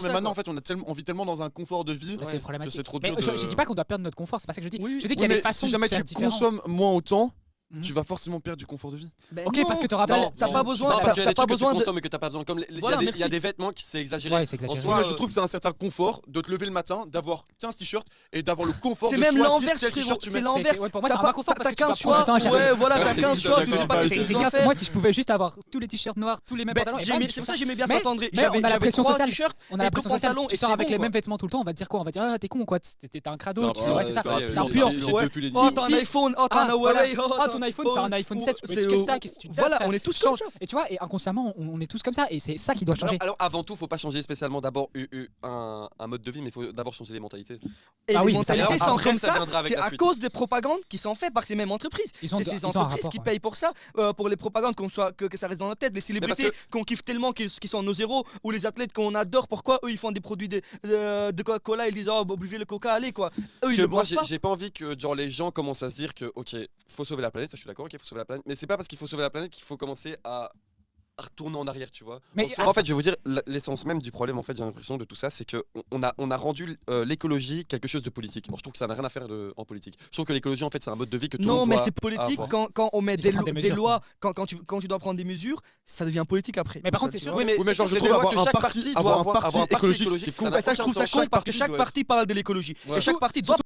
mais maintenant en fait on vit tellement dans un confort de vie C'est problématique. que c'est trop Mais dur de... je dis pas qu'on doit perdre notre confort, c'est pas ça que je dis. Oui. Je dis qu'il y a des façons si jamais de faire tu différent. consommes moins autant, Mhm. tu vas forcément perdre du confort de vie. Ok, parce que t'auras pas. T'as pas besoin. Non, parce qu'il y a T'as des pas trucs que tu besoin de. consommes et que t'as pas besoin. Comme Voilà, il y a merci. des vêtements qui c'est exagéré. Ouais, c'est exagéré. En soi, Moi je trouve que c'est un certain confort de te lever le matin, d'avoir 15 t-shirts et d'avoir le confort C'est de même choisir l'inverse, quel frérot. t-shirt tu C'est mets. l'inverse. Ouais, pour moi, c'est un vrai confort parce T'as que tu dois 15 prendre choix. du temps à chercher. Ouais, voilà, t'as 15 choix. Tu sais pas C'est- ce que C'est tu dois 15. faire. Moi, si je pouvais juste avoir tous les t-shirts noirs, tous les mêmes pantalons. C'est pour ça que j'aimais bien Mais- s'entendre. mais J'avais on a la pression 3 sociale. t-shirts. On a la pression sociale. pantalons, Tu et sors c'était avec bon, les quoi. mêmes vêtements tout le temps, on va te dire quoi? On va dire ah t'es con quoi, t'es un crado. Non, Tu vois, c'est ça. ça, C'est un j'ai- pur. j'ai Ouais. deux tous les Oh, dix. t'as un Si. iPhone, oh, t'as un Voilà. Huawei, oh, Ah ton iPhone c'est un iPhone 7, mais c'est qu'est-ce que qu'est-ce que tu Voilà, dates, on est tous change. comme ça. Et tu vois, et inconsciemment on est tous comme ça et c'est ça qui doit changer. Alors avant tout, faut pas changer spécialement d'abord un mode de vie, mais il faut d'abord changer les mentalités. Et Ah les oui, mais ça mentalités viendra sont après, comme ça ça. viendra avec C'est la à suite. cause des propagandes qui sont faites par ces mêmes entreprises. Ils ont C'est ils ces ont un entreprises rapport, qui ouais. payent pour ça, pour les propagandes, que ça reste dans notre tête. Les célébrités qu'on kiffe tellement, qui sont nos héros, ou les athlètes qu'on adore. Pourquoi eux ils font des produits de Coca-Cola, ils disent oh buvez le Coca, allez quoi. Eux Parce ils que le moi, boivent pas. j'ai pas envie que genre les gens commencent à se dire que ok, faut sauver la planète, ça je suis d'accord, ok, faut sauver la planète, mais c'est pas parce qu'il faut sauver la planète qu'il faut commencer à retourner en arrière, tu vois. Mais En fait, je vais vous dire l'essence même du problème. En fait, j'ai l'impression de tout ça, c'est que on a rendu l'écologie quelque chose de politique. Alors, je trouve que ça n'a rien à faire en politique. Je trouve que l'écologie, en fait, c'est un mode de vie que tout le Non, monde mais doit c'est politique avoir. quand on met Il faut des prendre des mesures, lois, quand tu dois prendre des mesures, ça devient politique après. Mais par Tout contre, ça, c'est tu sûr. vois. Oui, Oui, mais genre, je c'est trouve des avoir lois que un chaque parti doit avoir écologique, c'est ça con. n'a Bah, ça, je trouve aucun ça sens. con parce que Chaque chaque parti parti parle de l'écologie. Ouais. Et chaque parti doit